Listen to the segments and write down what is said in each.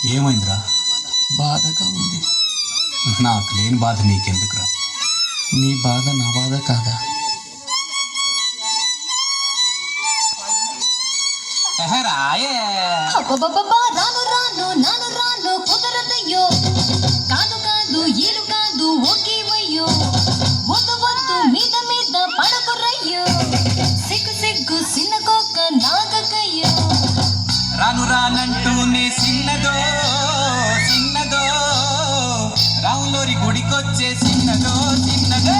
ఏమైందిరా? బాధగా ఉంది. నాకు లేని బాధ నీకెందుకురా? నీ బాధ నా బాధ కాదా? రాయే అబ్బబ్బబ్బబ్బా, రాను రాను నాను రాను కుదరదయ్యో, కాదు కాదు ఈలు కాదు ఓకేవయ్యో, వద్దు వద్దు మీద మీద పడకురయ్యో, సిగ్గు సిగ్గు సిన్నకోక నాగకయ్యో. రాను రానంటూనే చిన్నదో చిన్నదో, రావులోరి గుడికొచ్చే చిన్నదో చిన్నదే.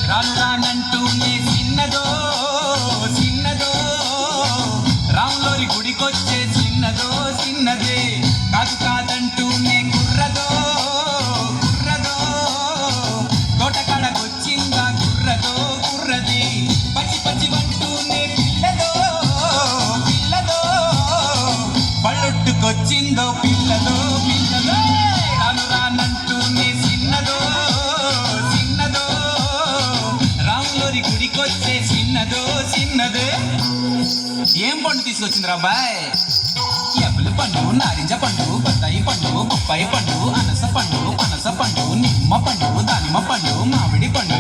రాను రానంటూనే చిన్నదో చిన్నదో, రాములోరి గుడికొచ్చే చిన్నదో చిన్నదే. కాదు కాదంటూనే కుర్రదో కుర్రదో, తోటకాడకొచ్చిందా కుర్రదో కుర్రది. పచ్చి పచ్చి వంటూనే పిల్లదో పిల్లదో, పళ్ళొట్టుకొచ్చిందో పిల్లదో పిల్లదో. రాను రానంటూనే చిన్నదో చిన్నదో, రాములోరి గుడికొచ్చే చిన్నదో చిన్నదే. ఏం పండు తీసుకొచ్చింది రాబాయ్? యాపిల్ పండు, నారింజ పండు, బత్తాయి పండు, బొప్పాయి పండు, అనస పండు, పనస పండు, నిమ్మ పండు, దానిమ్మ పండు, మామిడి పండు,